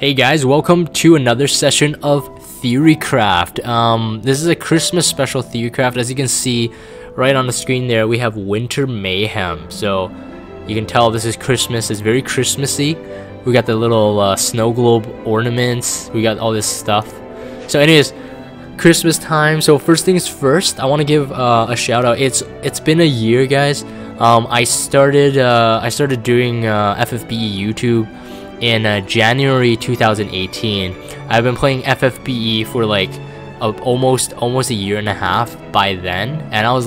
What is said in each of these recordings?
Hey guys, welcome to another session of Theorycraft. This is a Christmas special Theorycraft. As you can see right on the screen there, we have Winter Mayhem. So you can tell this is Christmas. It's very Christmassy. We got the little snow globe ornaments. We got all this stuff. So anyways, Christmas time. So first things first, I want to give a shout out. It's been a year, guys. I started doing FFBE YouTube in January 2018. I've been playing FFBE for like almost a year and a half by then, and I was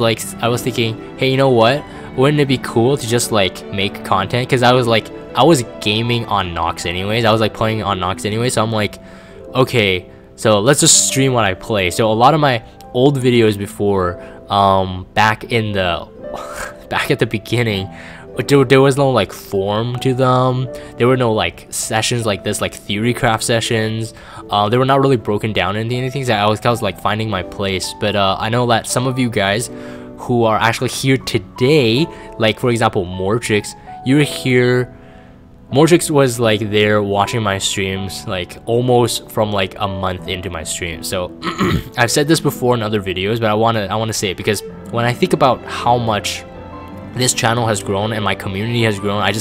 thinking, hey, you know what? Wouldn't it be cool to just like make content? Because I was gaming on Nox anyways. I was like playing on Nox anyway, so I'm like, okay, so let's just stream what I play. So a lot of my old videos before, back at the beginning, there was no like form to them. There were no like sessions like this, like Theorycraft sessions. They were not really broken down into anything. So I was like finding my place. But I know that some of you guys who are actually here today, like for example Mortrix, you're here. Mortrix was like there watching my streams like almost from like a month into my stream. So I've said this before in other videos, but I wanna say it because when I think about how much this channel has grown and my community has grown, I'm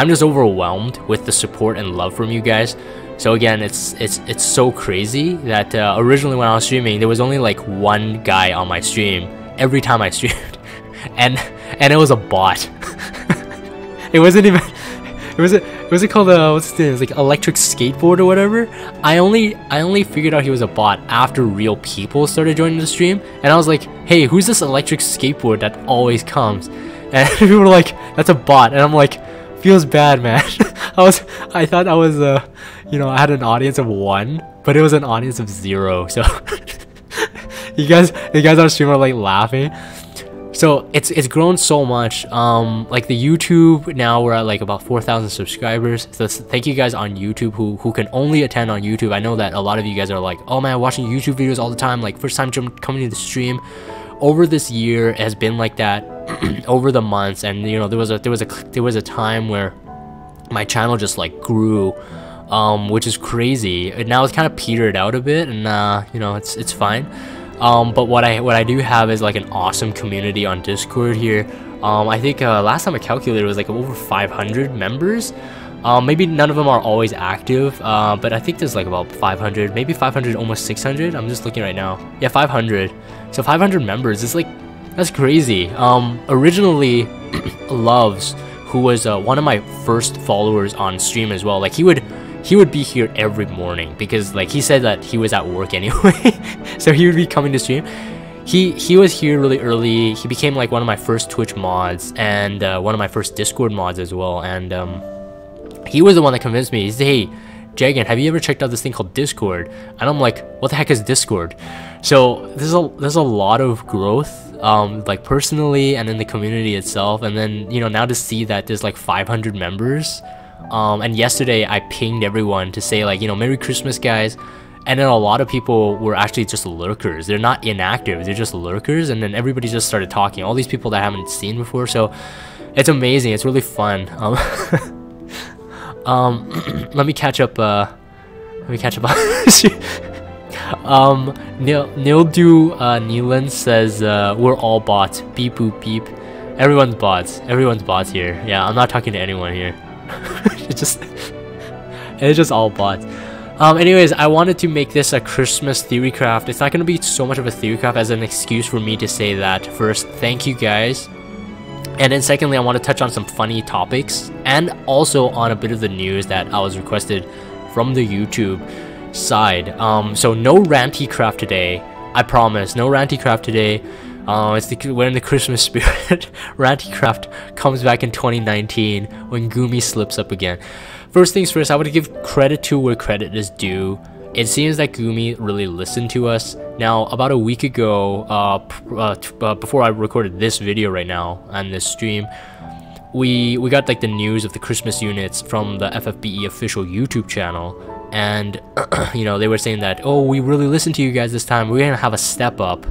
just overwhelmed with the support and love from you guys. So again, it's so crazy that originally when I was streaming, there was only like one guy on my stream every time I streamed, and it was a bot. It wasn't even. It was called what's this? It was like electric skateboard or whatever. I only figured out he was a bot after real people started joining the stream, and I was like, hey, who's this electric skateboard that always comes? And people were like, that's a bot, and I'm like, feels bad, man. I thought I was you know, I had an audience of 1, but it was an audience of 0. So you guys on stream are like laughing. So it's grown so much. Like the YouTube, now we're at like about 4,000 subscribers. So thank you guys on YouTube who can only attend on YouTube. I know that a lot of you guys are like, oh man, watching YouTube videos all the time, like first time coming to the stream. Over this year, it has been like that. Over the months, and you know, there was a time where my channel just like grew, which is crazy. And now it's kind of petered out a bit, and you know, it's fine. But what I do have is like an awesome community on Discord here. I think last time I calculated it was like over 500 members. Maybe none of them are always active, but I think there's like about 500, maybe 500, almost 600. I'm just looking right now. Yeah, 500. So 500 members. It's like, that's crazy. Originally, Loves, who was one of my first followers on stream as well, like he would be here every morning because like he said that he was at work anyway. So he would be coming to stream. He was here really early. He became like one of my first Twitch mods and one of my first Discord mods as well. And he was the one that convinced me. He said, hey, Jagan, have you ever checked out this thing called Discord? And I'm like, what the heck is Discord? So there's a lot of growth, like personally and in the community itself. And then, you know, now to see that there's like 500 members. And yesterday I pinged everyone to say like, you know, Merry Christmas, guys. And then a lot of people were actually just lurkers. They're not inactive, they're just lurkers. And then everybody just started talking, all these people that I haven't seen before. So it's amazing, it's really fun. Let me catch up Nildu Neelan says we're all bots. Beep boop beep. Everyone's bots here. Yeah, I'm not talking to anyone here. it's just all bots. Anyways, I wanted to make this a Christmas Theorycraft. It's not going to be so much of a Theorycraft as an excuse for me to say that first, thank you guys. And then secondly, I want to touch on some funny topics and also on a bit of the news that I was requested from the YouTube side. So no Rantycraft today. I promise, no Rantycraft today. We're in the Christmas spirit. Rantycraft comes back in 2019 when Gumi slips up again. First things first, I would give credit to where credit is due. It seems that Gumi really listened to us. Now, about a week ago, before I recorded this video right now on this stream, we got like the news of the Christmas units from the FFBE official YouTube channel, and you know, they were saying that, oh, we really listened to you guys this time. We're gonna have a step up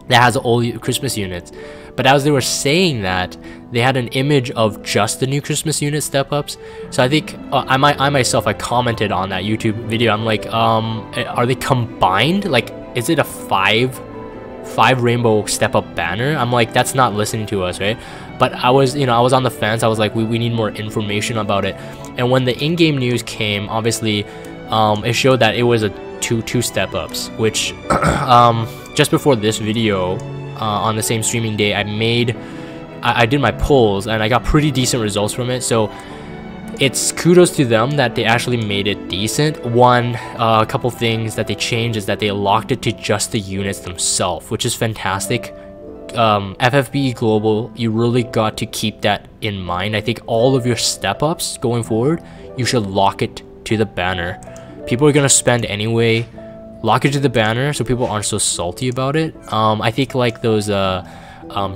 that has all Christmas units. But as they were saying that, they had an image of just the new Christmas unit step-ups. So I think I myself commented on that YouTube video. I'm like, are they combined? Like, is it a five rainbow step-up banner? I'm like, that's not listening to us, right? But I was, I was on the fence. I was like, we need more information about it. And when the in-game news came, obviously, it showed that it was a two step-ups, which just before this video, on the same streaming day, I did my polls and I got pretty decent results from it. So it's kudos to them that they actually made it decent. A couple things that they changed is that they locked it to just the units themselves, which is fantastic. FFBE Global, you really got to keep that in mind. I think all of your step-ups going forward, you should lock it to the banner. People are gonna spend anyway. Lock it to the banner so people aren't so salty about it. I think like those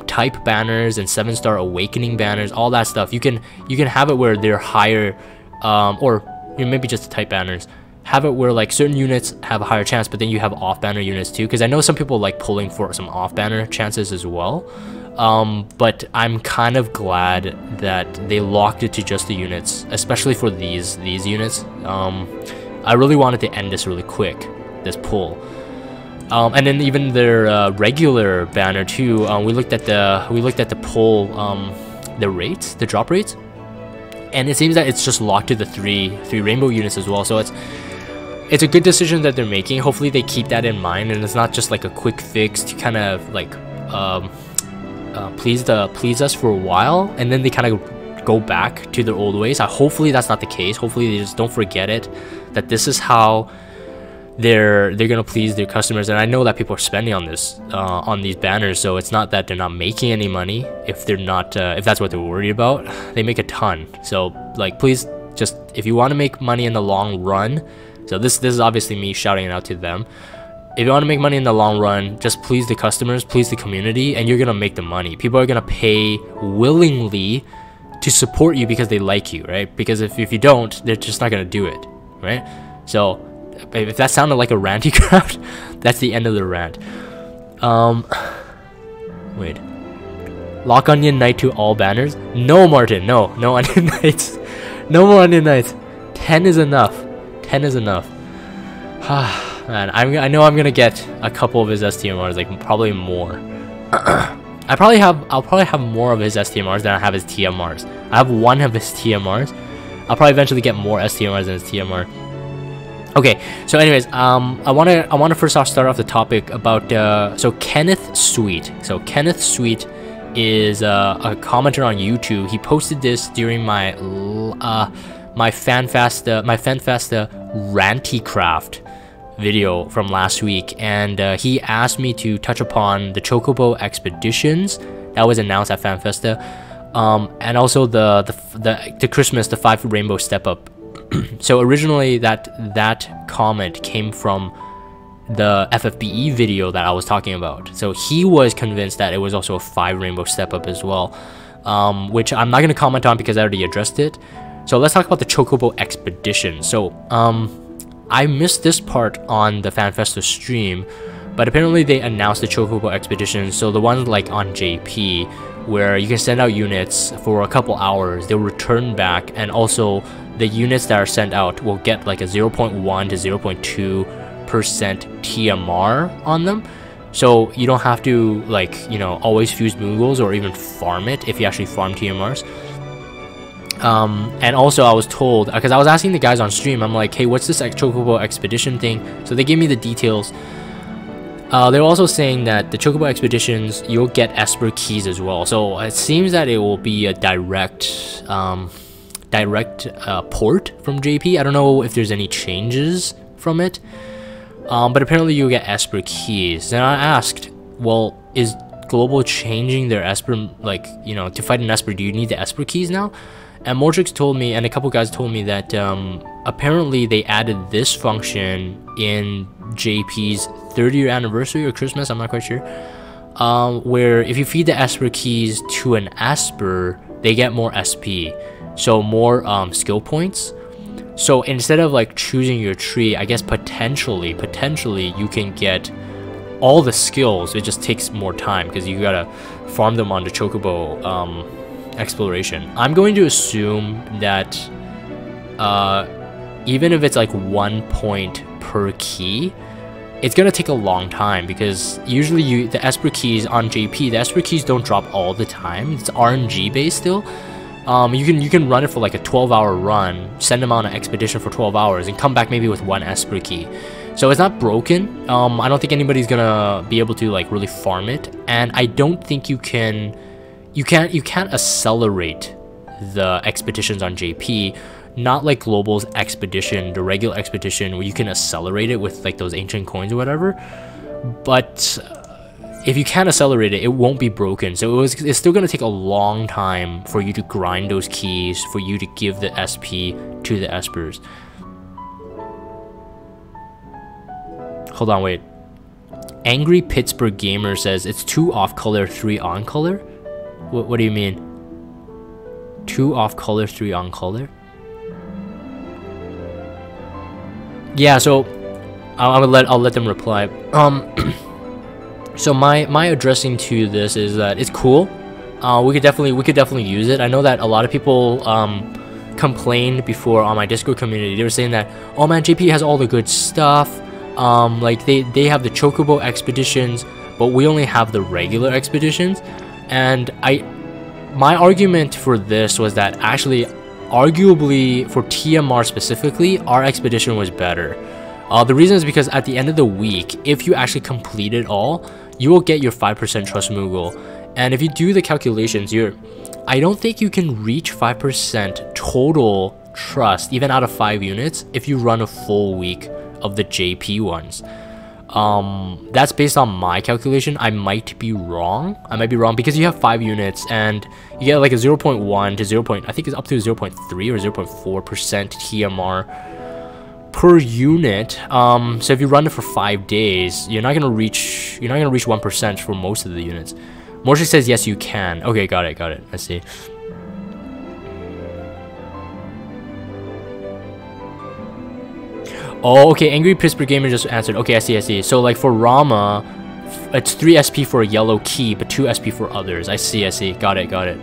type banners and 7-star awakening banners, all that stuff, you can have it where they're higher, or maybe just the type banners. Have it where like certain units have a higher chance, but then you have off banner units too, because I know some people like pulling for some off banner chances as well. But I'm kind of glad that they locked it to just the units, especially for these units. I really wanted to end this really quick, this pull. And then even their regular banner too. We looked at the pull, the rates, the drop rates, and it seems that it's just locked to the three rainbow units as well. So it's a good decision that they're making. Hopefully they keep that in mind, and it's not just like a quick fix to kind of like please us for a while, and then they kind of go back to their old ways. Hopefully that's not the case. Hopefully they just don't forget it, that this is how they're gonna please their customers. And I know that people are spending on this on these banners, so it's not that they're not making any money. If they're not if that's what they're worried about, they make a ton. So like, please, just if you want to make money in the long run, so this is obviously me shouting it out to them. If you want to make money in the long run, just please the customers, please the community, and you're gonna make the money. People are gonna pay willingly to support you because they like you, right? Because if you don't, they're just not gonna do it, right? So if that sounded like a ranty craft, that's the end of the rant. Wait. Lock Onion Knight to all banners? No, Martin, no Onion Knights. No more Onion Knights. 10 is enough. 10 is enough. Man, I know I'm gonna get a couple of his STMRs, like probably more. I'll probably have more of his STMRs than I have his TMRs. I have one of his TMRs. I'll probably eventually get more STMRs than his TMR. Okay, so anyways, I wanna first off start off the topic about so Kenneth Sweet. So Kenneth Sweet is a commenter on YouTube. He posted this during my FanFesta Ranty Craft video from last week, and he asked me to touch upon the Chocobo expeditions that was announced at FanFesta, and also the Christmas, the 5 rainbow step up. So originally that comment came from the FFBE video that I was talking about. So he was convinced that it was also a 5 rainbow step up as well, which I'm not going to comment on because I already addressed it. So let's talk about the Chocobo expedition. So I missed this part on the FanFesta stream, but apparently they announced the Chocobo expedition. So the ones like on JP, where you can send out units for a couple hours, they'll return back, and also the units that are sent out will get like a 0.1 to 0.2% TMR on them. So you don't have to like, always fuse Moogles or even farm it if you actually farm TMRs. And also I was told, because I was asking the guys on stream, I'm like, hey, what's this Chocobo expedition thing? So they gave me the details. They're also saying that the Chocobo expeditions, you'll get Esper keys as well. So it seems that it will be a direct port from JP. I don't know if there's any changes from it, but apparently you'll get Esper keys. And I asked, well, is Global changing their Esper, like, to fight an Esper, do you need the Esper keys now? And Mortrix told me, and a couple guys told me that apparently they added this function in JP's 30th anniversary or Christmas, I'm not quite sure, where if you feed the Esper keys to an Esper, they get more SP, so more skill points. So instead of like choosing your tree, I guess potentially you can get all the skills. It just takes more time because you gotta farm them on the Chocobo exploration. I'm going to assume that even if it's like 1 point per key, it's gonna take a long time, because usually the Esper keys on JP, the Esper keys don't drop all the time. It's RNG based still. You can run it for like a 12-hour run, send them on an expedition for 12 hours, and come back maybe with 1 Esper key. So it's not broken. I don't think anybody's gonna be able to like really farm it, and I don't think you can't accelerate the expeditions on JP. Not like Global's expedition, the regular expedition, where you can accelerate it with like those ancient coins or whatever. But if you can't accelerate it, it won't be broken. So it's still going to take a long time for you to grind those keys, for you to give the SP to the Espers. Hold on, wait. Angry Pittsburgh Gamer says it's 2 off color, 3 on color. What do you mean? 2 off color, 3 on color? Yeah, so I'll let them reply. So my addressing to this is that it's cool. We could definitely use it. I know that a lot of people complained before on my Discord community. They were saying that, oh man, JP has all the good stuff. Like they have the Chocobo expeditions, but we only have the regular expeditions. And my argument for this was that actually, arguably for TMR specifically, our expedition was better. The reason is because at the end of the week, if you actually complete it all, you will get your 5% trust Moogle. And if you do the calculations, I don't think you can reach 5% total trust even out of 5 units if you run a full week of the JP ones. That's based on my calculation. I might be wrong. Because you have 5 units and you get like a 0.1 to 0. I think it's up to 0.3 or 0.4% TMR per unit. So if you run it for 5 days, you're not gonna reach 1% for most of the units. Morshi says yes, you can. Okay, got it. I see. Oh, okay. Angry Pittsburgh Gamer just answered. Okay, I see. So like for Rama, it's 3 SP for a yellow key, but 2 SP for others. I see. Got it.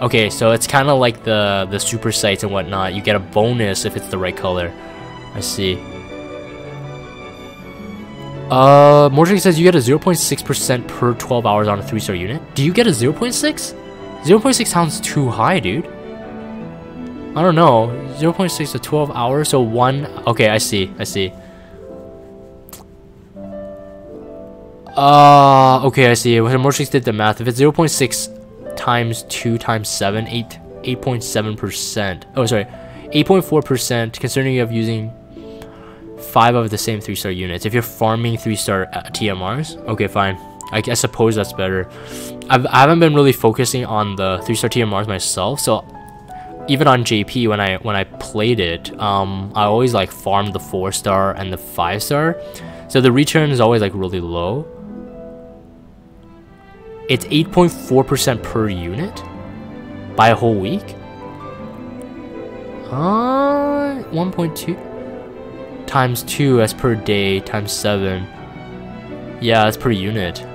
Okay, so it's kind of like the super sites and whatnot. You get a bonus if it's the right color. I see. Mordrick says you get a 0.6% per 12 hours on a 3-star unit. Do you get a 0.6? 0.6 sounds too high, dude. I don't know. 0.6 to 12 hours, so 1. Okay, I see. Okay, I see. When Mordrick did the math, if it's 0.6 times 2 times 7, 8.7%. Oh, sorry. 8.4%, considering you have using 5 of the same 3-star units. If you're farming 3-star TMRs, okay, fine. I suppose that's better. I haven't been really focusing on the 3-star TMRs myself, so even on JP when I played it, I always like farmed the 4-star and the 5-star, so the return is always like really low. It's 8.4% per unit by a whole week. 1.2 times 2, that's per day, times 7. Yeah, that's per unit.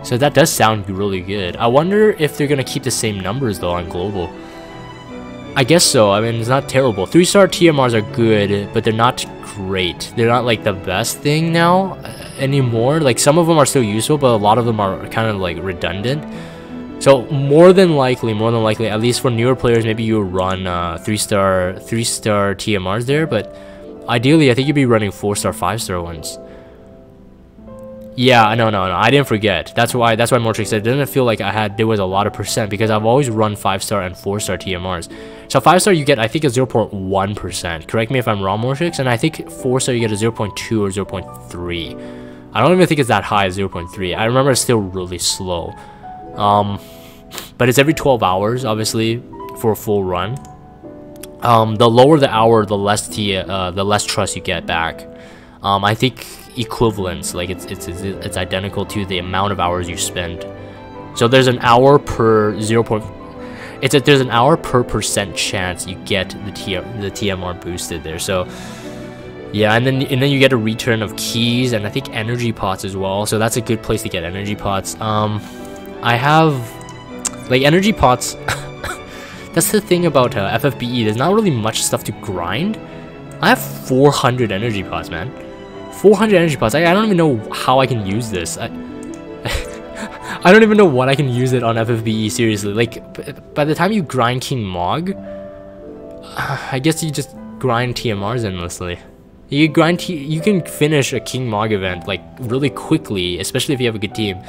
So that does sound really good. I wonder if they're gonna keep the same numbers though on Global. I guess so. I mean, it's not terrible. 3-star TMRs are good, but they're not great. They're not like the best thing now anymore. Like some of them are still useful, but a lot of them are kind of like redundant. So more than likely, at least for newer players, maybe you run 3-star TMRs there, but ideally I think you'd be running 4-star, 5-star ones. Yeah, no, I didn't forget. That's why Mortrix said it didn't feel like there was a lot of percent, because I've always run 5-star and 4-star TMRs. So 5-star you get, I think, a 0.1%. Correct me if I'm wrong, Mortrix. And I think 4-star you get a 0.2 or 0.3. I don't even think it's that high, 0.3. I remember it's still really slow. But it's every 12 hours, obviously, for a full run. The lower the hour, the less trust you get back. I think equivalence, like it's identical to the amount of hours you spend. So there's an hour per there's an hour per percent chance you get the TMR boosted there. So Yeah, and then you get a return of keys and I think energy pots as well. So that's a good place to get energy pots. I have like energy pots. That's the thing about FFBE. There's not really much stuff to grind. I have 400 energy pots, man. 400 energy pots. I don't even know how I can use this. I don't even know what I can use it on FFBE, seriously. Like, by the time you grind King Mog, I guess you just grind TMRs endlessly. You can finish a King Mog event, like, really quickly, especially if you have a good team.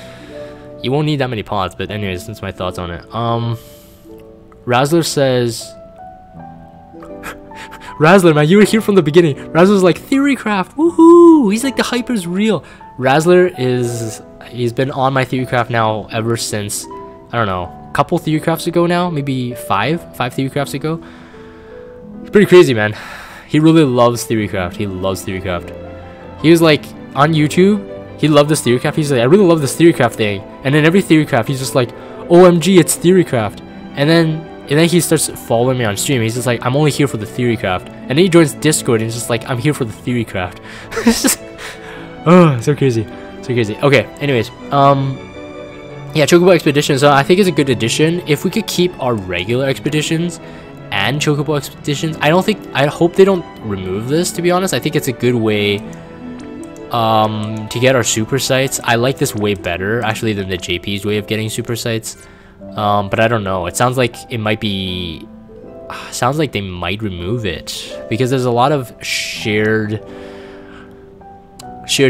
You won't need that many pots, but anyways, that's my thoughts on it. Razzler says... Razzler, man, you were here from the beginning. Razzler's like, Theorycraft, woohoo! He's like, the hype is real. Razzler is... He's been on my Theorycraft now ever since, I don't know, a couple Theorycrafts ago now? Maybe five Theorycrafts ago? It's pretty crazy, man. He really loves Theorycraft. He loves Theorycraft. He was like, on YouTube, he loved this Theorycraft. He's like, I really love this Theorycraft thing. And then every Theorycraft, he's just like, OMG, it's Theorycraft. And then he starts following me on stream. He's just like, I'm only here for the Theorycraft. And then he joins Discord and he's just like, I'm here for the Theorycraft. It's just, oh, so crazy. So crazy. Okay, anyways, yeah, Chocobo Expeditions, so I think it's a good addition. If we could keep our regular expeditions and Chocobo Expeditions, I hope they don't remove this, to be honest. I think it's a good way to get our super sites. I like this way better, actually, than the JP's way of getting super sites. But I don't know. It sounds like it might be... sounds like they might remove it. Because there's a lot of shared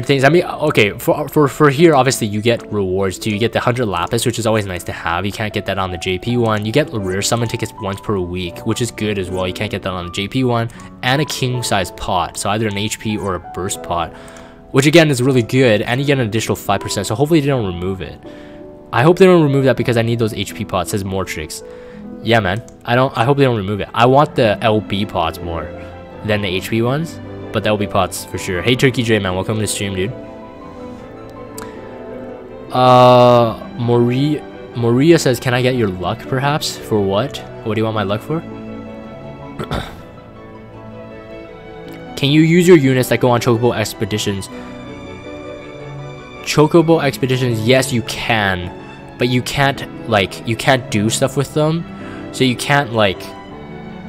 things. I mean, okay, for here, obviously, you get rewards too. You get the 100 Lapis, which is always nice to have. You can't get that on the JP one. You get rare summon tickets once per week, which is good as well. You can't get that on the JP one. And a king-size pot. So either an HP or a burst pot. Which, again, is really good. And you get an additional 5%. So hopefully they don't remove it. I hope they don't remove that because I need those HP pots, says more tricks. Yeah, man. I hope they don't remove it. I want the LB pots more than the HP ones, but the LB pots for sure. Hey, Turkey Dre, man. Welcome to the stream, dude. Maria says, can I get your luck, perhaps? For what? What do you want my luck for? Can you use your units that go on Chocobo Expeditions? Chocobo Expeditions, yes, you can. But you can't, like, you can't do stuff with them. So you can't, like,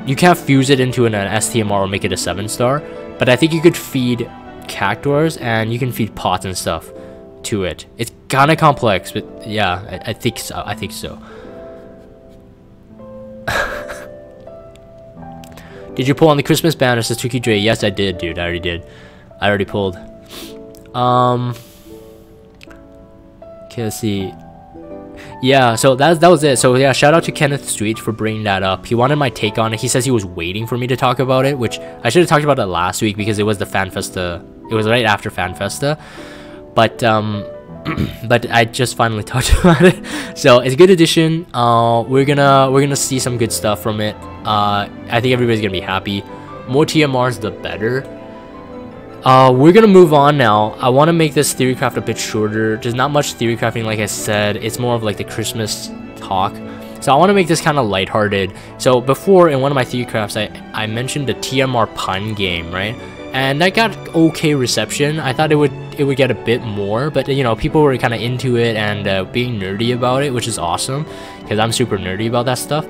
you can't fuse it into an STMR or make it a 7-star. But I think you could feed cactuars and you can feed pots and stuff to it. It's kind of complex, but yeah, I think so. I think so. Did you pull on the Christmas banner, says Tricky Dre? Yes, I did, dude. I already did. I already pulled. Okay, let's see. Yeah, so that was it. So yeah, shout out to Kenneth Street for bringing that up. He wanted my take on it. He says he was waiting for me to talk about it, which I should have talked about it last week because it was the FanFesta. It was right after FanFesta, but but I just finally talked about it. So it's a good addition. We're gonna see some good stuff from it. I think everybody's gonna be happy. More TMRs, the better. We're gonna move on now. I want to make this Theorycraft a bit shorter. There's not much Theorycrafting, like I said. It's more of like the Christmas talk. So I want to make this kind of lighthearted. So before, in one of my Theorycrafts, I mentioned the TMR pun game, right? And that got okay reception. I thought it would get a bit more, but you know, people were kind of into it and being nerdy about it, which is awesome because I'm super nerdy about that stuff.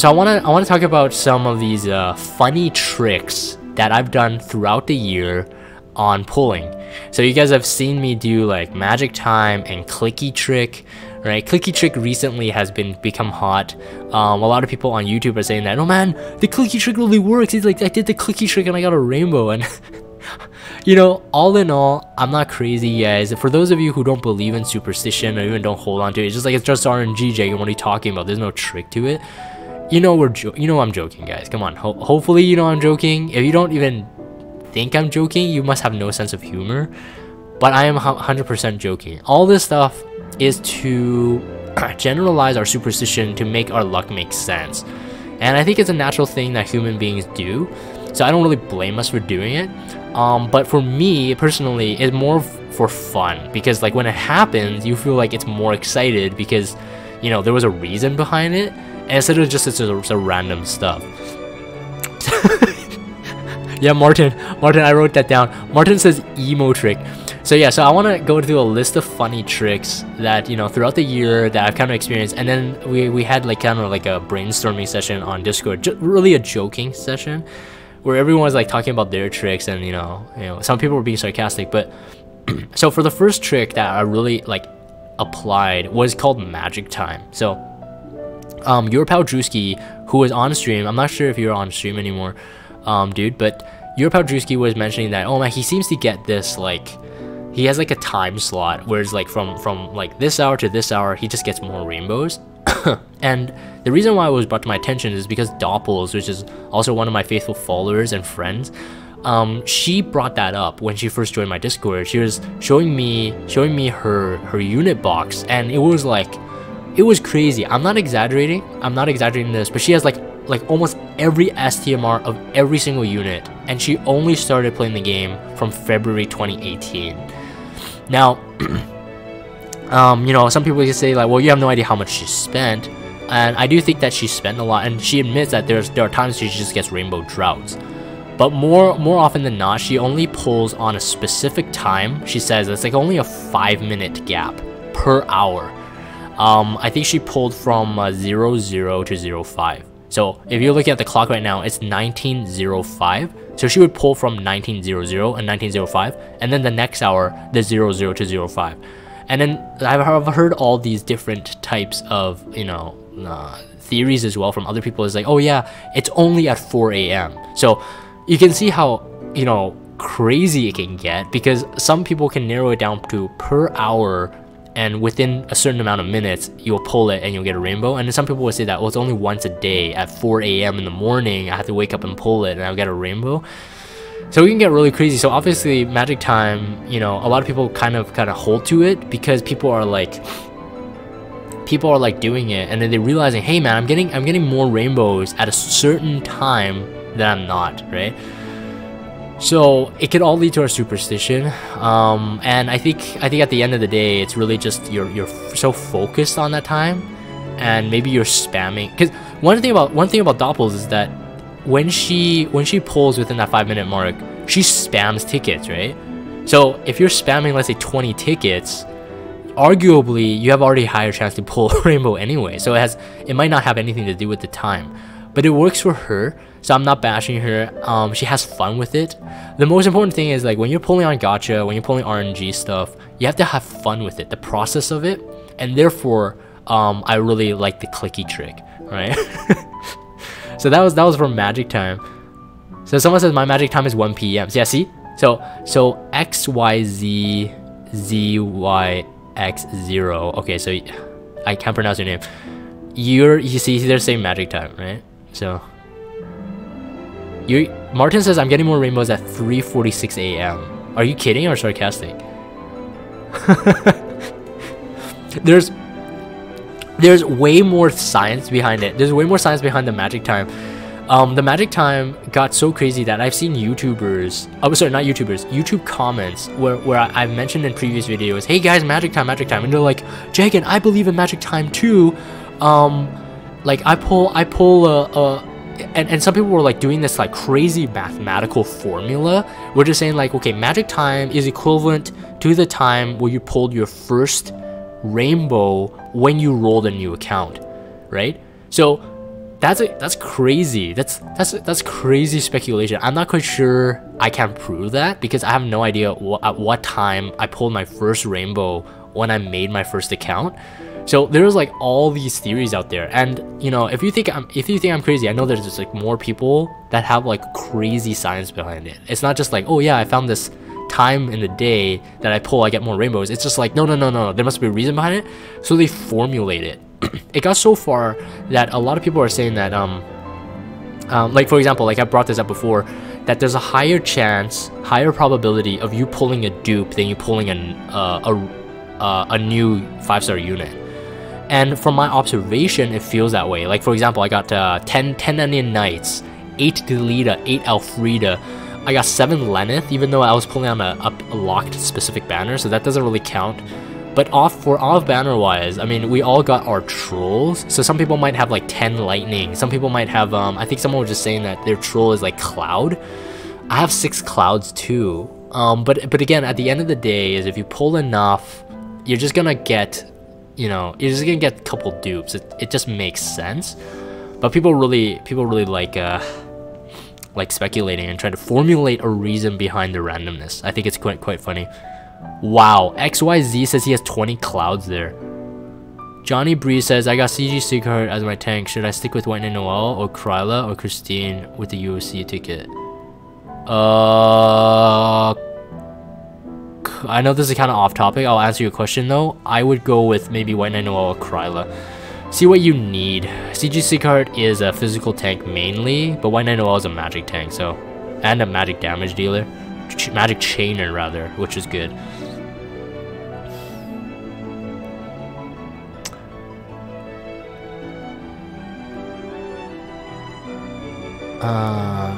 So I want to talk about some of these funny tricks that I've done throughout the year on pulling. So you guys have seen me do like Magic Time and Clicky Trick, right? Clicky Trick recently has become hot. A lot of people on YouTube are saying that, oh man, the Clicky Trick really works. It's like, I did the Clicky Trick and I got a rainbow. And you know, all in all, I'm not crazy, guys. For those of you who don't believe in superstition or even don't hold on to it, it's just like, it's just RNG, Jake, and what are you talking about? There's no trick to it. You know I'm joking, guys. Come on. Hopefully you know I'm joking. If you don't even think I'm joking, you must have no sense of humor. But I am 100% joking. All this stuff is to generalize our superstition to make our luck make sense. And I think it's a natural thing that human beings do. So I don't really blame us for doing it. But for me, personally, it's more for fun. Because like when it happens, you feel like it's more excited because, you know, there was a reason behind it. And instead of just it's a random stuff. Yeah, Martin, I wrote that down. Martin says emo trick. So yeah, so I want to go through a list of funny tricks that, you know, throughout the year that I've kind of experienced, and then we had like kind of like a brainstorming session on Discord, really a joking session, where everyone was like talking about their tricks, and you know, some people were being sarcastic, but so for the first trick that I really like applied was called magic time. So your pal Drewski, who was on stream, I'm not sure if you're on stream anymore, dude, but your pal Drewski was mentioning that, oh man, he seems to get this, like, he has like a time slot where it's like from like this hour to this hour, he just gets more rainbows. And the reason why it was brought to my attention is because Doppels, which is also one of my faithful followers and friends, she brought that up when she first joined my Discord. She was showing me her unit box, and it was like, it was crazy. I'm not exaggerating this, but she has like almost every STMR of every single unit, and she only started playing the game from February 2018. Now, you know, some people can say like, well, you have no idea how much she spent, and I do think that she spent a lot, and she admits that there are times she just gets rainbow droughts. But more often than not, she only pulls on a specific time. She says it's like only a 5-minute gap per hour. I think she pulled from 00 to 05. So if you're looking at the clock right now, it's 19:05. So she would pull from 19:00 and 19:05, and then the next hour, the 00 to 05. And then I've heard all these different types of, you know, theories as well from other people. It's like, oh yeah, it's only at 4 a.m. So you can see how, you know, crazy it can get, because some people can narrow it down to per hour, and within a certain amount of minutes you'll pull it and you'll get a rainbow. And then some people will say that, well, it's only once a day at 4 a.m. in the morning, I have to wake up and pull it and I'll get a rainbow. So we can get really crazy. So obviously magic time, you know, a lot of people kind of hold to it, because people are like doing it, and then they're realizing, hey man, I'm getting more rainbows at a certain time that I'm not, right? So it could all lead to a superstition, and I think at the end of the day, it's really just you're so focused on that time, and maybe you're spamming. Because one thing about Doppels is that when she pulls within that 5-minute mark, she spams tickets, right? So if you're spamming, let's say 20 tickets, arguably you have already higher chance to pull a rainbow anyway. So it might not have anything to do with the time, but it works for her. So I'm not bashing her. She has fun with it. The most important thing is, like, when you're pulling on gacha, when you're pulling RNG stuff, you have to have fun with it, the process of it. And therefore, I really like the clicky trick, right? So that was for magic time. So someone says my magic time is 1 p.m. So yeah, see? So XYZ ZYX0. Okay, so I can't pronounce your name. You see they're saying magic time, right? So Martin says I'm getting more rainbows at 3:46 a.m. Are you kidding or sarcastic? There's way more science behind it. There's way more science behind the magic time. The magic time got so crazy that I've seen YouTubers, YouTube comments where I've mentioned in previous videos, hey guys, magic time, and they're like, Jagan, I believe in magic time too. Like I pull and some people were like doing this like crazy mathematical formula. We're just saying like, okay, magic time is equivalent to the time where you pulled your first rainbow when you rolled a new account, right? So that's crazy. That's crazy speculation. I'm not quite sure I can prove that, because I have no idea at what time I pulled my first rainbow when I made my first account. So there's like all these theories out there, and you know, if you think I'm crazy, I know there's just like more people that have like crazy science behind it. It's not just like, oh yeah, I found this time in the day that I pull, I get more rainbows. It's just like, no, there must be a reason behind it. So they formulate it. It got so far that a lot of people are saying that like for example, like I brought this up before, that there's a higher probability of you pulling a dupe than you pulling a new 5-star unit. And from my observation, it feels that way. Like for example, I got 10 Onion Knights, 8 Delita, 8 Alfreda. I got 7 Lenneth, even though I was pulling on a locked specific banner, so that doesn't really count. But off banner wise, I mean, we all got our trolls. So some people might have like 10 lightning. Some people might have I think someone was just saying that their troll is like Cloud. I have 6 clouds too. But again, at the end of the day, is if you pull enough, you're just gonna get, you know, you're just gonna get a couple dupes. It just makes sense. But people really like speculating and trying to formulate a reason behind the randomness. I think it's quite funny. Wow, XYZ says he has 20 clouds there. Johnny Bree says, I got CG Secret as my tank. Should I stick with White Knight Noel or Kryla or Christine with the UFC ticket? I know this is kind of off topic. I'll answer your question though. I would go with maybe White Knight Noel or Kryla. See what you need. CG Secret is a physical tank mainly, but White Knight Noel is a magic tank, so, and a magic damage dealer. Magic chainer rather, which is good.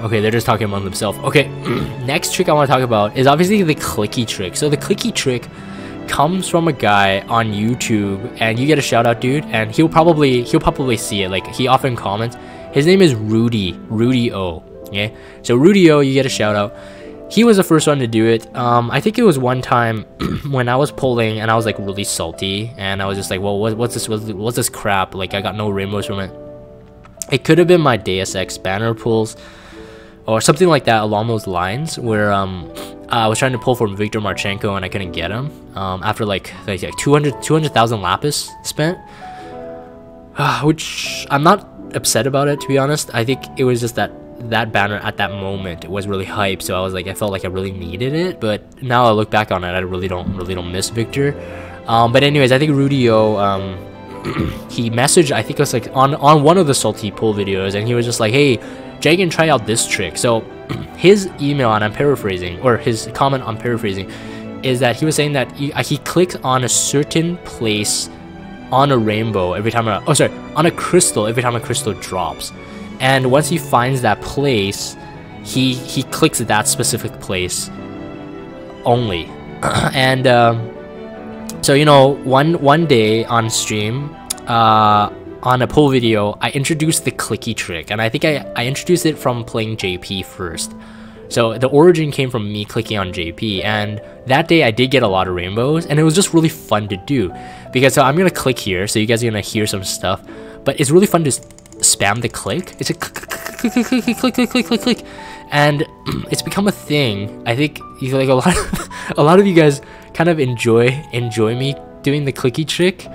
Okay, they're just talking among themselves. Okay, next trick I want to talk about is obviously the clicky trick. So the clicky trick comes from a guy on YouTube, and you get a shout out, dude, and he'll probably see it. Like, he often comments. His name is Rudy O. Okay, so Rudy O, you get a shout out. He was the first one to do it. I think it was one time when I was pulling and I was like really salty, and I was just like, well, what's this crap? Like, I got no rainbows from it. It could have been my Deus Ex banner pulls or something like that along those lines, where I was trying to pull from Victor Marchenko and I couldn't get him after like 200,000 lapis spent, which I'm not upset about it, to be honest. I think it was just that banner at that moment was really hype, so I was like, I felt like I really needed it. But now I look back on it, I really don't miss Victor. But anyways, I think Rudy O, he messaged, I think it was like on one of the salty pull videos, and he was just like, hey, Jagan, try out this trick. So his email, and I'm paraphrasing, or his comment, I'm paraphrasing, is that he was saying that he clicks on a certain place on a rainbow every time on a crystal every time a crystal drops, and once he finds that place, he clicks that specific place only. And so, you know, one day on stream, on a pull video, I introduced the clicky trick, and I think I introduced it from playing JP first. So the origin came from me clicking on JP, and that day I did get a lot of rainbows, and it was just really fun to do. Because so I'm gonna click here, so you guys are gonna hear some stuff, but it's really fun to spam the click. It's a click, and it's become a thing. I think like a lot of you guys kind of enjoy me doing the clicky trick.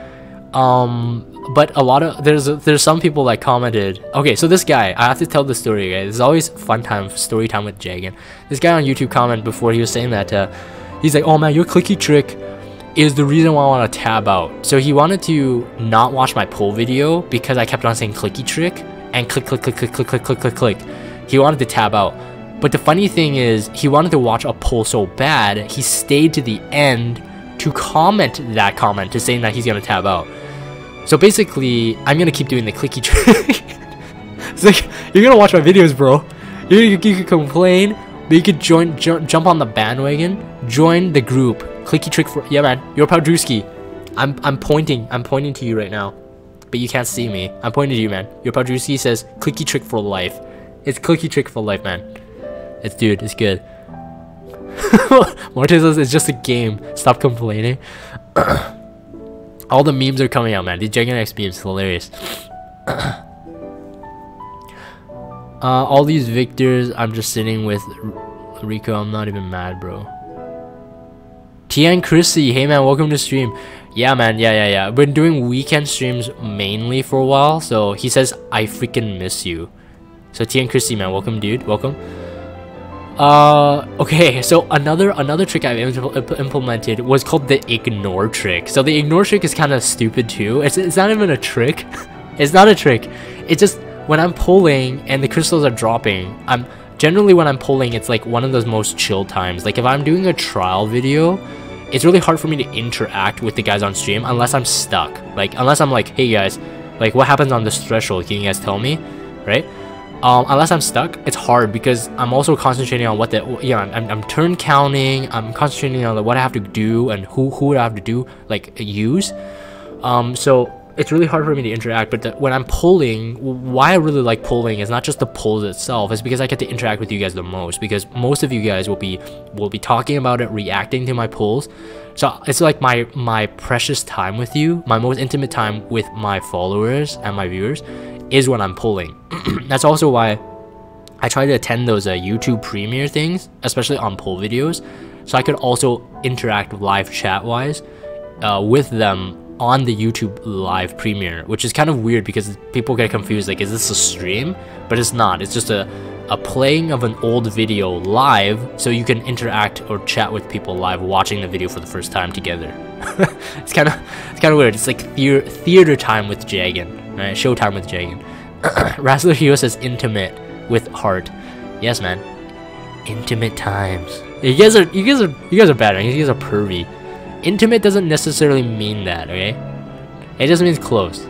But a lot of there's some people that commented. Okay, so this guy, I have to tell the story, guys. It's always fun time, story time with Jagan. This guy on YouTube commented before, he was saying that he's like, oh man, your clicky trick is the reason why I want to tab out. So he wanted to not watch my pull video because I kept on saying clicky trick and click. He wanted to tab out. But the funny thing is, he wanted to watch a pull so bad, he stayed to the end to comment that comment, to saying that he's gonna tab out. So basically, I'm gonna keep doing the clicky trick. It's like, you're gonna watch my videos, bro. You could complain, but you could jump on the bandwagon, join the group. Clicky trick for, yeah man, you're Podrewski. I'm pointing to you right now, but you can't see me. I'm pointing to you, man. Your Podrewski says clicky trick for life. It's clicky trick for life, man. It's good. Morte says it's just a game. Stop complaining. All the memes are coming out, man. These Dragon X memes, hilarious. All these victors, I'm just sitting with Rico. I'm not even mad, bro. Tian Chrissy, hey man, welcome to stream. Yeah man, yeah. I've been doing weekend streams mainly for a while, so he says I freaking miss you. So Tian Chrissy, man, welcome, dude, welcome. Okay, so another trick I've implemented was called the ignore trick. So the ignore trick is kind of stupid too. It's not even a trick. It's not a trick. It's just when I'm pulling and the crystals are dropping, generally when I'm pulling, it's like one of those most chill times. Like if I'm doing a trial video, it's really hard for me to interact with the guys on stream unless I'm stuck. Like unless I'm like, hey guys, like what happens on this threshold? Can you guys tell me, right? Unless I'm stuck, it's hard because I'm also concentrating on what I'm turn counting. I'm concentrating on what I have to do and who I have to do, like use. So it's really hard for me to interact. But when I'm pulling, why I really like pulling is not just the pulls itself, it's because I get to interact with you guys the most, because most of you guys will be talking about it, reacting to my pulls. So it's like my precious time with you, my most intimate time with my followers and my viewers is when I'm pulling. That's also why I try to attend those YouTube premiere things, especially on pull videos, so I could also interact live chat wise with them on the YouTube live premiere, which is kind of weird because people get confused, like, is this a stream? But it's not. It's just a playing of an old video live, so you can interact or chat with people live watching the video for the first time together. It's kind of weird. It's like theater time with Jagan, right? Showtime with Jagan. Rassler Hero says intimate with heart. Yes, man. Intimate times. You guys are bad, man. You guys are pervy. Intimate doesn't necessarily mean that, okay? It just means close.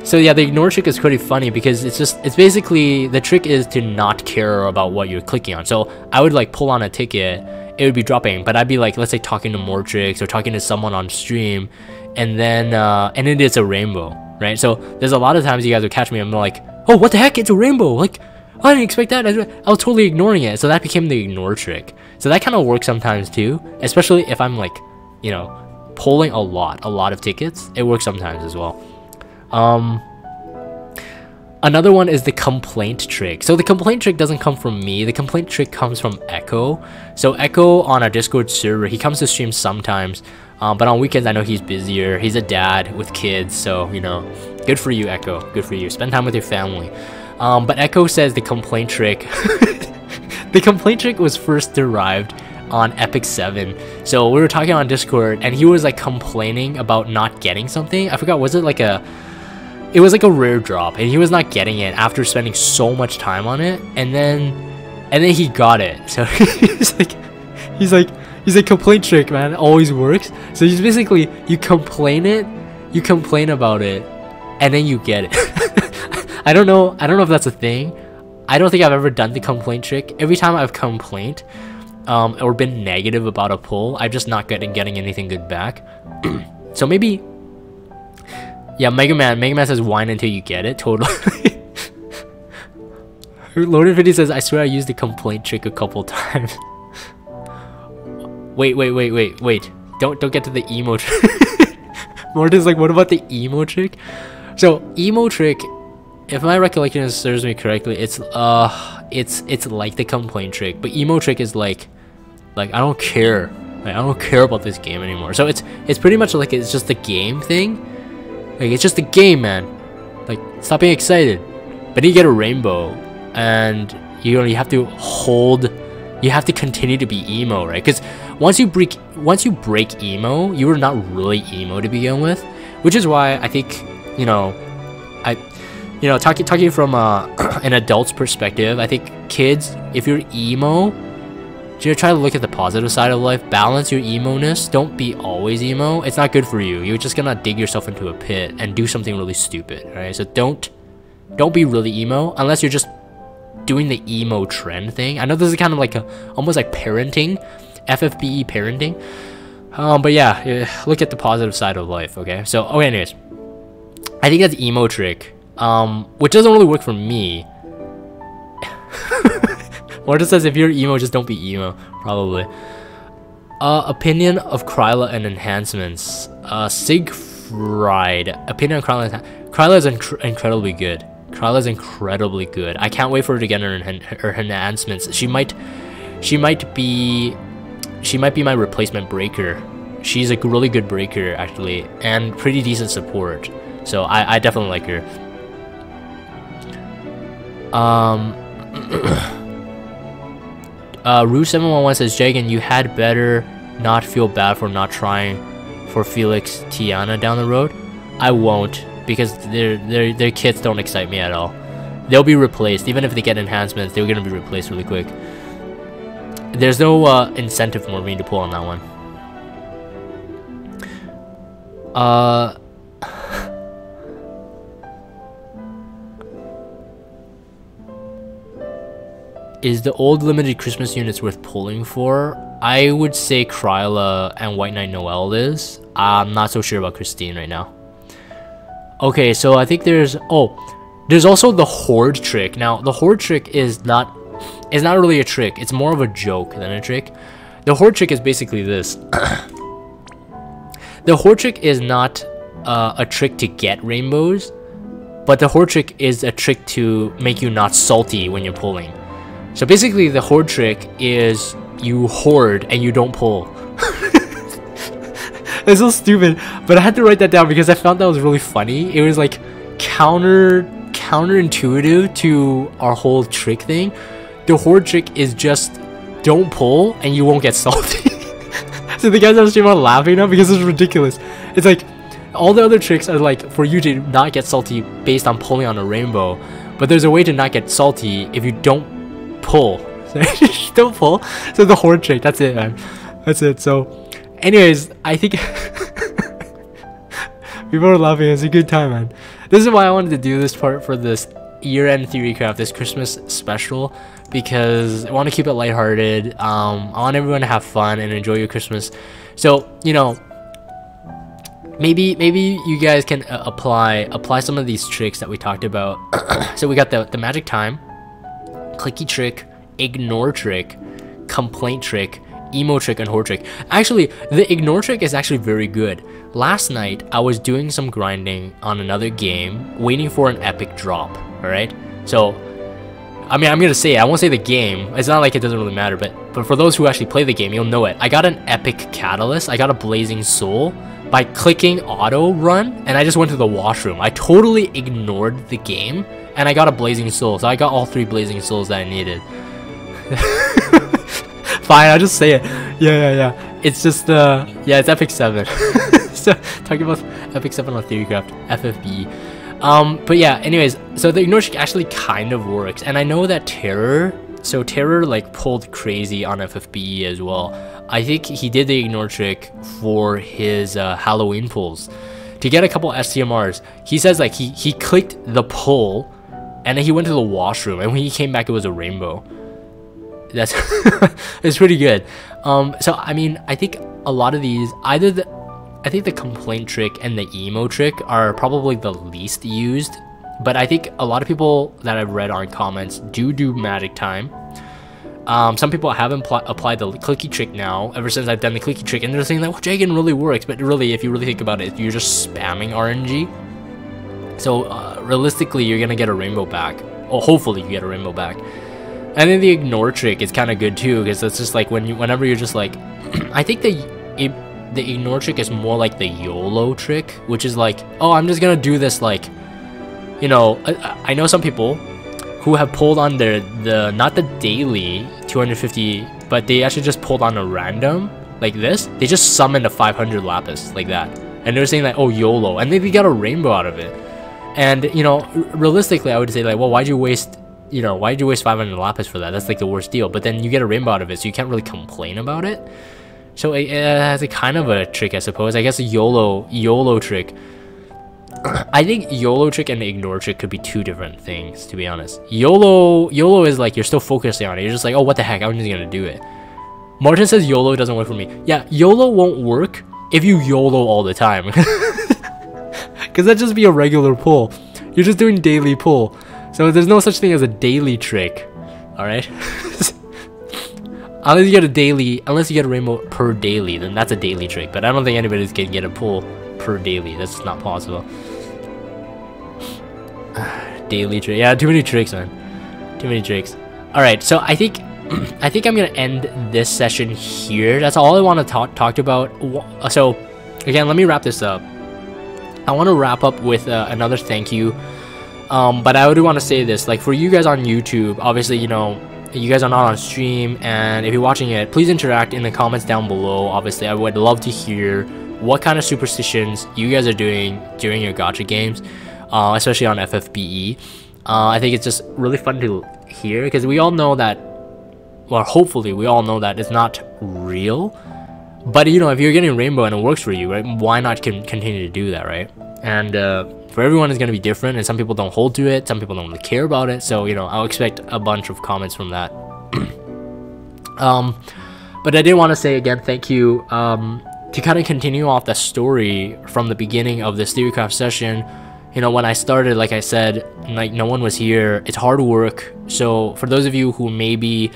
So yeah, the ignore trick is pretty funny because it's basically, the trick is to not care about what you're clicking on. So I would like pull on a ticket, it would be dropping, but I'd be like, let's say talking to Mortrix or talking to someone on stream, and then it is a rainbow, right? So there's a lot of times you guys would catch me, I'm like, oh, what the heck, it's a rainbow, like, I didn't expect that. I was totally ignoring it. So that became the ignore trick. So that kind of works sometimes too, especially if I'm like, you know, pulling a lot of tickets. It works sometimes as well. Another one is the complaint trick. So the complaint trick doesn't come from me. The complaint trick comes from Echo. So Echo on our Discord server, he comes to stream sometimes, but on weekends I know he's busier. He's a dad with kids, so you know, good for you, Echo. Good for you. Spend time with your family. But Echo says the complaint trick the complaint trick was first derived on Epic 7. So we were talking on Discord and he was like complaining about not getting something. I forgot, was it like it was like a rare drop and he was not getting it after spending so much time on it, and then he got it. So he's like complaint trick, man, always works. So he's basically, you complain about it and then you get it. I don't know if that's a thing. I don't think I've ever done the complaint trick. Every time I've complained or been negative about a pull, I'm just not getting anything good back. So maybe, yeah, Mega Man says whine until you get it. Totally. Loaded 50 says, I swear I used the complaint trick a couple times. Wait. Don't get to the emo trick. Morton's like, what about the emo trick? So emo trick, if my recollection serves me correctly, it's like the complaint trick, but emo trick is like I don't care. Like, I don't care about this game anymore. So it's pretty much like it's just a game thing. Like, it's just a game, man. Like, stop being excited. But you get a rainbow, and you have to hold. You have to continue to be emo, right? Because once you break emo, you are not really emo to begin with, which is why I think, you know, talking from an adult's perspective, I think kids, if you're emo, try to look at the positive side of life. Balance your emo-ness. Don't be always emo. It's not good for you. You're just gonna dig yourself into a pit and do something really stupid, right? So don't be really emo unless you're just doing the emo trend thing. I know this is kind of like almost like parenting, FFBE parenting. But yeah, look at the positive side of life, okay? So, okay, anyways, I think that's emo trick. Which doesn't really work for me. Or just says, if you're emo, just don't be emo. Probably. Opinion of Kryla and enhancements. Siegfried. Opinion on Kryla. Kryla is incredibly good. Kryla is incredibly good. I can't wait for her to get her enhancements. She might be my replacement breaker. She's a really good breaker, actually, and pretty decent support. So I definitely like her. Rue711 says, Jagan, you had better not feel bad for not trying for Felix Tiana down the road. I won't, because their kits don't excite me at all. They'll be replaced. Even if they get enhancements, they're gonna be replaced really quick. There's no incentive for me to pull on that one. Is the old limited Christmas units worth pulling for? I would say Kryla and White Knight Noel is. I'm not so sure about Christine right now. Okay, so I think there's also the horde trick. Now the horde trick is not really a trick. It's more of a joke than a trick. The horde trick is basically this. The horde trick is not a trick to get rainbows, but the horde trick is a trick to make you not salty when you're pulling. So basically the horde trick is you hoard and you don't pull. It's so stupid, but I had to write that down because I found that was really funny. It was like counterintuitive to our whole trick thing. The horde trick is just don't pull and you won't get salty. So the guys on stream are laughing now because it's ridiculous. It's like all the other tricks are like for you to not get salty based on pulling on a rainbow, but there's a way to not get salty if you don't pull. So don't pull. So the horde trick, that's it, man. That's it. So anyways, I think people are laughing. It's a good time, man. This is why I wanted to do this part for this year-end Theorycraft, this Christmas special, because I want to keep it lighthearted. I want everyone to have fun and enjoy your Christmas. So, you know, maybe you guys can apply some of these tricks that we talked about. So we got the magic time, clicky trick, ignore trick, complaint trick, emo trick, and horde trick. Actually, the ignore trick is actually very good. Last night I was doing some grinding on another game, waiting for an epic drop. All right, so I mean, I'm gonna say it. I won't say the game. It's not like it doesn't really matter, but for those who actually play the game, you'll know it. I got an epic catalyst. I got a blazing soul by clicking auto run, and I just went to the washroom. I totally ignored the game, and I got a blazing soul. So I got all 3 blazing souls that I needed. Fine, I'll just say it. Yeah. It's just it's epic 7. So talking about epic 7 on Theorycraft, FFBE. But yeah, anyways, so the ignore trick actually kind of works, and I know that Terror like pulled crazy on FFBE as well. I think he did the ignore trick for his Halloween pulls to get a couple STMRs. He says like he clicked the pull, and then he went to the washroom, and when he came back, it was a rainbow. That's it's pretty good. So I mean, I think a lot of these, I think the complaint trick and the emo trick are probably the least used, but I think a lot of people that I've read on comments do magic time. Some people haven't applied the clicky trick now ever since I've done the clicky trick, and they're saying that, well, Jagan really works, but really, if you really think about it, you're just spamming RNG. So realistically, you're gonna get a rainbow back, or hopefully you get a rainbow back. And then the ignore trick is kind of good too, because it's just like whenever you're just like, I think the ignore trick is more like the YOLO trick, which is like, oh, I'm just gonna do this, like, you know, I know some people who have pulled on not the daily 250, but they actually just pulled on a random like this. They just summoned a 500 lapis like that, and they're saying like, oh, YOLO, and they got a rainbow out of it. And you know, realistically, I would say like, well, why'd you waste 500 lapis for that? That's like the worst deal. But then you get a rainbow out of it, so you can't really complain about it. So it has a kind of a trick, I suppose. I guess a YOLO trick. I think YOLO trick and the ignore trick could be 2 different things, to be honest. YOLO is like you're still focusing on it. You're just like, oh, what the heck, I'm just gonna do it. Martin says YOLO doesn't work for me. Yeah, YOLO won't work if you YOLO all the time. Because that'd just be a regular pull. You're just doing daily pull. So there's no such thing as a daily trick. Alright? Unless you get a rainbow per daily, then that's a daily trick. But I don't think anybody can get a pull per daily. That's not possible. Daily trick. Yeah, too many tricks, man. Too many tricks. Alright, so I think I'm gonna end this session here. That's all I want to talk about. So again, let me wrap this up. I want to wrap up with another thank you. But I do want to say this, like, for you guys on YouTube, obviously, you know, you guys are not on stream, and if you're watching it, please interact in the comments down below. Obviously, I would love to hear what kind of superstitions you guys are doing during your gacha games, especially on FFBE. I think it's just really fun to hear, because we all know that, well, hopefully we all know that it's not real. But, you know, if you're getting rainbow and it works for you, right, why not continue to do that, right? And for everyone, it's going to be different, and some people don't hold to it, some people don't really care about it, so, you know, I'll expect a bunch of comments from that. But I did want to say again, thank you. to kind of continue off the story from the beginning of this Theorycraft session, you know, when I started, like I said, like no one was here. It's hard work. So for those of you who maybe,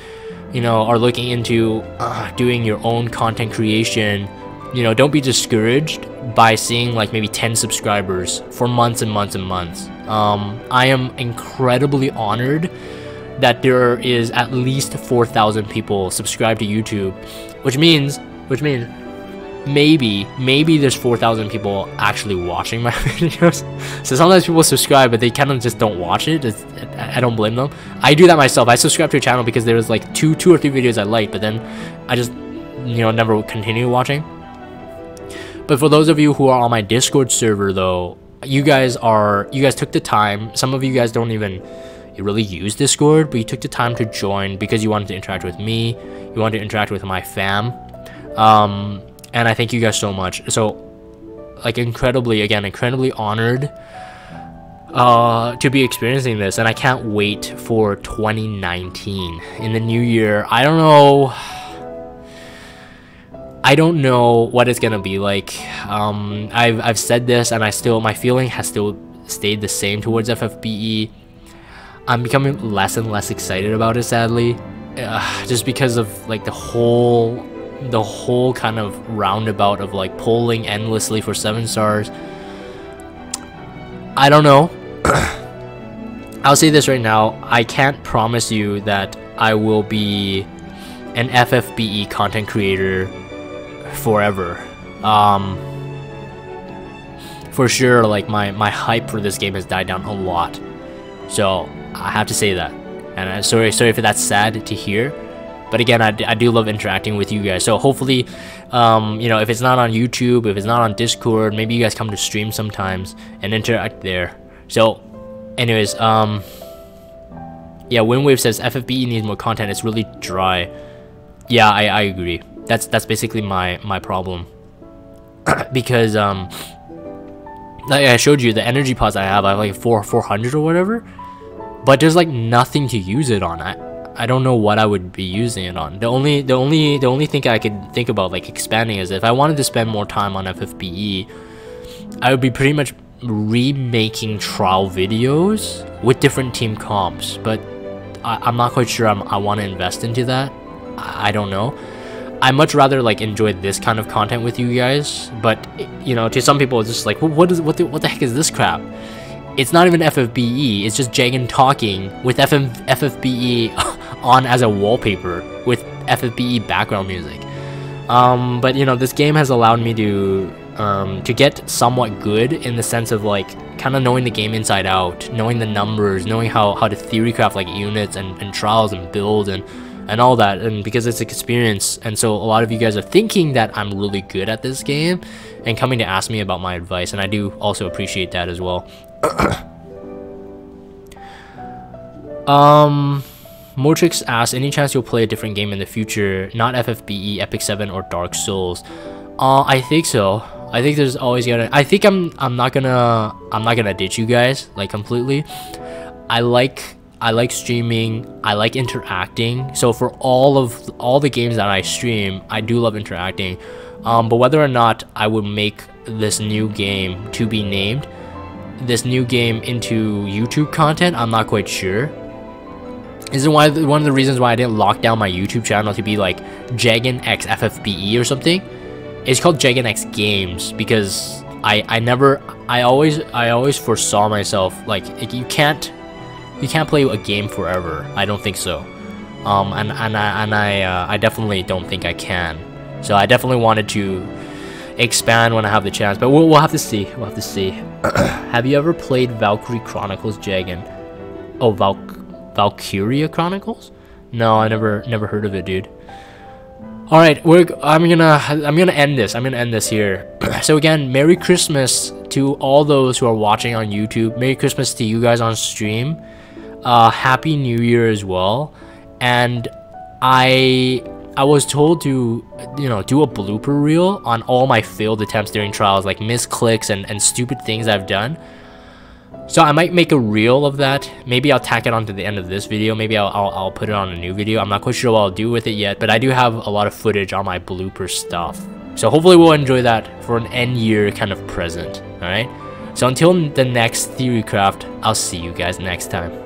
you know, are looking into doing your own content creation, you know, don't be discouraged by seeing like maybe 10 subscribers for months and months and months. I am incredibly honored that there is at least 4,000 people subscribed to YouTube, which means maybe there's 4,000 people actually watching my videos. So sometimes people subscribe, but they kind of just don't watch it. I don't blame them. I do that myself. I subscribe to a channel because there was like two or three videos I liked, but then I just, you know, never continue watching. But for those of you who are on my Discord server though, you guys took the time. Some of you guys don't even really use Discord, but you took the time to join because you wanted to interact with me, you wanted to interact with my fam. And I thank you guys so much. So like incredibly honored to be experiencing this, and I can't wait for 2019 in the new year. I don't know what it's gonna be like. I've said this, and my feeling has still stayed the same towards FFBE. I'm becoming less and less excited about it, sadly, just because of like the whole kind of roundabout of like polling endlessly for 7 stars. I don't know. I'll say this right now, I can't promise you that I will be an FFBE content creator forever. For sure, like my hype for this game has died down a lot, so I have to say that, and I'm sorry if that's sad to hear. But again, I do love interacting with you guys. So hopefully, you know, if it's not on YouTube, if it's not on Discord, maybe you guys come to stream sometimes and interact there. So anyways, yeah, Windwave says FFBE needs more content. It's really dry. Yeah, I agree. That's basically my problem. Because like I showed you, the energy pods I have like 400 or whatever, but there's like nothing to use it on. I don't know what I would be using it on. The only thing I could think about like expanding is if I wanted to spend more time on FFBE, I would be pretty much remaking trial videos with different team comps. But I'm not quite sure I want to invest into that. I don't know. I much rather like enjoy this kind of content with you guys. But you know, to some people it's just like, what the heck is this crap? It's not even FFBE, it's just Jagan talking with FFBE on as a wallpaper with FFBE background music. But you know, this game has allowed me to get somewhat good in the sense of like kind of knowing the game inside out, knowing the numbers, knowing how to theorycraft like units and trials and builds and all that, and because it's an experience. And so a lot of you guys are thinking that I'm really good at this game and coming to ask me about my advice, and I do also appreciate that as well. Motrix asks, any chance you'll play a different game in the future, not FFBE, Epic 7 or Dark Souls? I think so. I think there's always gonna, I think I'm not gonna ditch you guys like completely. I like streaming, I like interacting. So for all the games that I stream, I do love interacting. But whether or not I would make this new game to be named, this new game into YouTube content, I'm not quite sure. This is one of the reasons why I didn't lock down my YouTube channel to be like Jagan X FFBE or something. It's called Jagan X Games because I always foresaw myself like you can't play a game forever. I don't think so. I definitely don't think I can. So I definitely wanted to expand when I have the chance, but we'll have to see. We'll have to see. Have you ever played Valkyrie Chronicles, Jagan? Oh, Valkyria Chronicles? No, I never heard of it, dude. All right, I'm gonna end this. I'm gonna end this here. So again, Merry Christmas to all those who are watching on YouTube. Merry Christmas to you guys on stream. Happy New Year as well. And I was told to, you know, do a blooper reel on all my failed attempts during trials, like misclicks and stupid things I've done. So I might make a reel of that. Maybe I'll tack it onto the end of this video. Maybe I'll put it on a new video. I'm not quite sure what I'll do with it yet, but I do have a lot of footage on my blooper stuff. So hopefully we'll enjoy that for an end year kind of present. Alright? So until the next Theorycraft, I'll see you guys next time.